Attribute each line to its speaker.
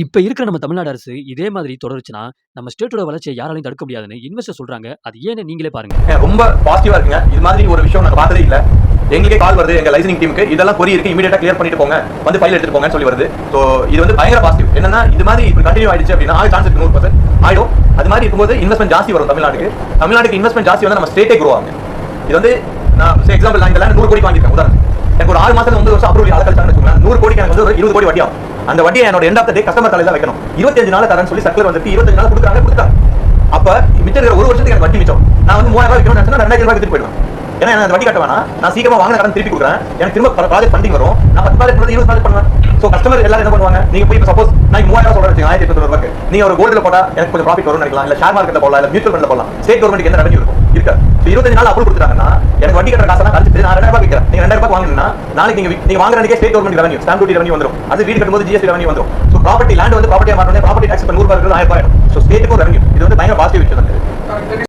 Speaker 1: இப்ப இருக்கிற நம்ம தமிழ்நாடு அரசு இதே மாதிரி தொடருச்சுன்னா, நம்ம ஸ்டேட்டோட வளர்ச்சிய யாராலயும் தடுக்க முடியாதுன்னு இன்வெஸ்டர் சொல்றாங்க. அது ஏன்னு நீங்களே பாருங்க.
Speaker 2: ரொம்ப பாசிட்டிவா இருக்குங்க. இது மாதிரி ஒரு விஷயம் நாங்க பார்த்ததே இல்ல. எங்களுக்கே கால் வருது எங்க லைசனிங் டீமுக்கு, இதெல்லாம் கொரி இருக்கு, இமிடியேட்டா கிளியர் பண்ணிட்டு போங்க, வந்து ஃபைல் எடுத்துட்டு போங்கன்னு சொல்லி வருது. சோ இது வந்து பயங்கர பாசிட்டிவ். என்னன்னா இது மாதிரி இப்ப கண்டினியூ ஆயிடுச்சு அப்படின்னா சான்ஸ் இருக்கு 100% ஆயிடும். அது மாதிரி இருக்கும்போது இன்வெஸ்ட்மெண்ட் ஜாஸ்தி வரும் தமிழ்நாட்டுக்கு இன்வெஸ்ட்மெண்ட் ஜாஸ்தி வந்து நம்ம ஸ்டேட்டே க்ரோ ஆகும். இது வந்து நான் எக்ஸாம்பிள் நான் இந்த லேண்ட் 100 கோடி வாங்கிருக்கேன். உதாரணம் எனக்கு ஒரு 6 மாசத்துல 9 வருஷம் அப்ரூவல் அலக்கல் வச்சுக்கோங்க. 100 கோடிக்கு எனக்கு வந்து ஒரு 20 கோடி வட்டி ஆகும். அந்த வட்டியை என்னோட end of the day customer தலையில வைக்கணும். 25 நாள் தரேன்னு சொல்லி சர்க்குலர் வந்துட்டு 25 நாள் கொடுத்தாங்க. அப்ப மிச்சம் இருக்கிற ஒரு வருஷத்துக்கு எனக்கு வட்டி மிச்சம். நான் வந்து 3000 ரூபாய் வைக்கணும்னு நினைச்சா 2000 ரூபாய் திருப்பி போயிடுவேன். ஏன்னா எனக்கு வட்டி கட்ட வேணாம், நான் சீக்கிரமா வாங்கின கடன் திருப்பி கொடுக்குறேன், எனக்கு திரும்ப ப்ராஜெக்ட் ஃபண்டிங் வரும், நான் 10 ப்ராஜெக்ட் 20 ப்ராஜெக்ட் பண்ணுவேன். சோ கஸ்டமர் எல்லாரும் என்ன பண்ணுவாங்க, நீங்க போய் சப்போஸ் நான் 3000 சொல்றேன் வச்சுங்க, 1800 ரூபாய்க்கு நீங்க ஒரு கோல்ட்ல போட்டா எனக்கு கொஞ்சம் ப்ராஃபிட் வரும்னு நினைக்கலாம், இல்ல ஷேர் மார்க்கெட்ல போடலாம், இல்ல மியூச்சுவல் ஃபண்ட்ல போடலாம். ஸ்டேட் கவர்மெண்ட்க்கு என்ன ரெவென்யூ இருக்கும் இருக்கா? 25 நாள் அப்ரூவ் கொடுத்துட்டாங்கன்னா எனக்கு வட்டி கட்டுற காசெல்லாம் கழிச்சிட்டு நான் 2000 ரூபாய் விற்கிறேன். நீங்க 2000 ரூபாய் வாங்கினா நாளைக்கு நீங்க வாங்குற அன்னைக்கே state government revenue, stamp duty revenue வந்துரும். அது வீடு கட்டும்போது ஜிஎஸ்டி ரெவென்யூ வந்துரும். சோ ப்ராப்பர்ட்டி லேண்ட் வந்து ப்ராப்பர்ட்டியா மாறணும், ப்ராப்பர்ட்டி டாக்ஸ் 100 ரூபாய் 1000 ரூபாய் ஆயிடும். சோ ஸ்டேட்டுக்கு ரெவென்யூ. இது வந்து பயங்கர பாசிட்டிவ்.